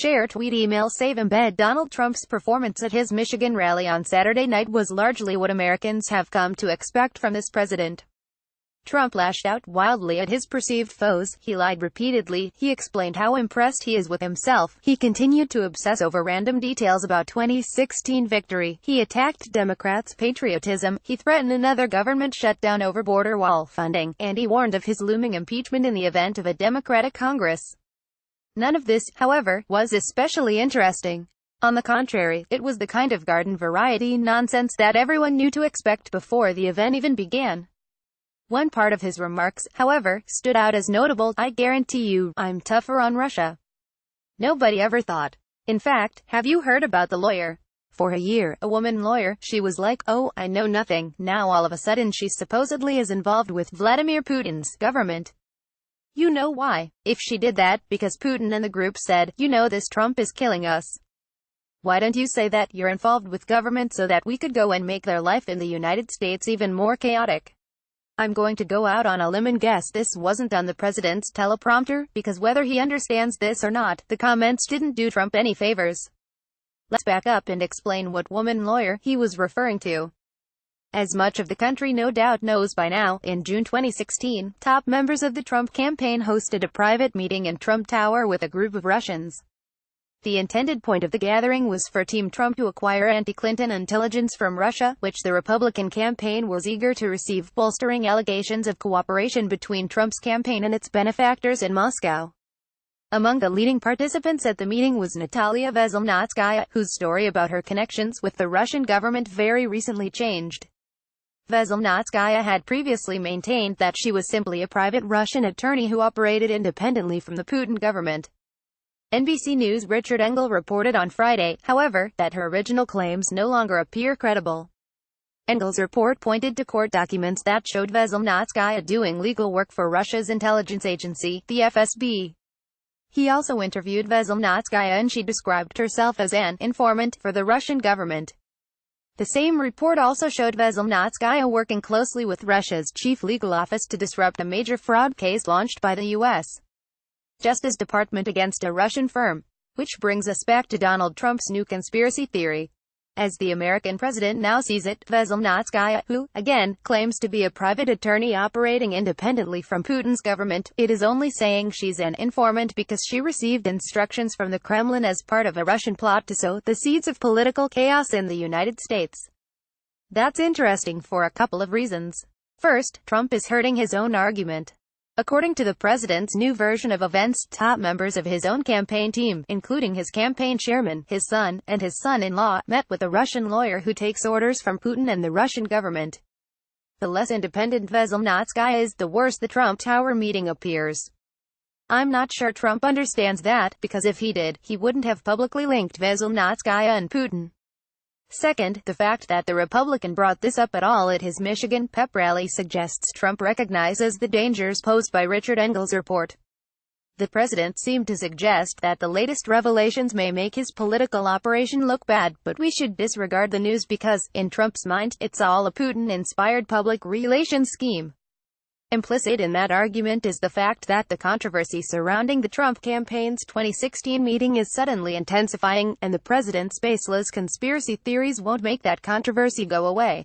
Share tweet email save embed Donald Trump's performance at his Michigan rally on Saturday night was largely what Americans have come to expect from this president. Trump lashed out wildly at his perceived foes, he lied repeatedly, he explained how impressed he is with himself, he continued to obsess over random details about 2016 victory, he attacked Democrats' patriotism, he threatened another government shutdown over border wall funding, and he warned of his looming impeachment in the event of a Democratic Congress. None of this, however, was especially interesting. On the contrary, it was the kind of garden-variety nonsense that everyone knew to expect before the event even began. One part of his remarks, however, stood out as notable: "I guarantee you, I'm tougher on Russia." Nobody ever thought. In fact, have you heard about the lawyer? For a year, a woman lawyer, she was like, "Oh, I know nothing." Now all of a sudden she supposedly is involved with Vladimir Putin's government. You know why? If she did that, because Putin and the group said, "You know this Trump is killing us. Why don't you say that you're involved with government so that we could go and make their life in the United States even more chaotic?" I'm going to go out on a limb and guess this wasn't on the president's teleprompter, because whether he understands this or not, the comments didn't do Trump any favors. Let's back up and explain what woman lawyer he was referring to. As much of the country no doubt knows by now, in June 2016, top members of the Trump campaign hosted a private meeting in Trump Tower with a group of Russians. The intended point of the gathering was for Team Trump to acquire anti-Clinton intelligence from Russia, which the Republican campaign was eager to receive, bolstering allegations of cooperation between Trump's campaign and its benefactors in Moscow. Among the leading participants at the meeting was Natalia Veselnitskaya, whose story about her connections with the Russian government very recently changed. Veselnitskaya had previously maintained that she was simply a private Russian attorney who operated independently from the Putin government. NBC News' Richard Engel reported on Friday, however, that her original claims no longer appear credible. Engel's report pointed to court documents that showed Veselnitskaya doing legal work for Russia's intelligence agency, the FSB. He also interviewed Veselnitskaya and she described herself as an informant for the Russian government. The same report also showed Veselnitskaya working closely with Russia's chief legal office to disrupt a major fraud case launched by the U.S. Justice Department against a Russian firm. Which brings us back to Donald Trump's new conspiracy theory. As the American president now sees it, Veselnitskaya, who, again, claims to be a private attorney operating independently from Putin's government, it is only saying she's an informant because she received instructions from the Kremlin as part of a Russian plot to sow the seeds of political chaos in the United States. That's interesting for a couple of reasons. First, Trump is hurting his own argument. According to the president's new version of events, top members of his own campaign team, including his campaign chairman, his son, and his son-in-law, met with a Russian lawyer who takes orders from Putin and the Russian government. The less independent Veselnitskaya is, the worse the Trump Tower meeting appears. I'm not sure Trump understands that, because if he did, he wouldn't have publicly linked Veselnitskaya and Putin. Second, the fact that the Republican brought this up at all at his Michigan pep rally suggests Trump recognizes the dangers posed by Richard Engel's report. The president seemed to suggest that the latest revelations may make his political operation look bad, but we should disregard the news because, in Trump's mind, it's all a Putin-inspired public relations scheme. Implicit in that argument is the fact that the controversy surrounding the Trump campaign's 2016 meeting is suddenly intensifying, and the president's baseless conspiracy theories won't make that controversy go away.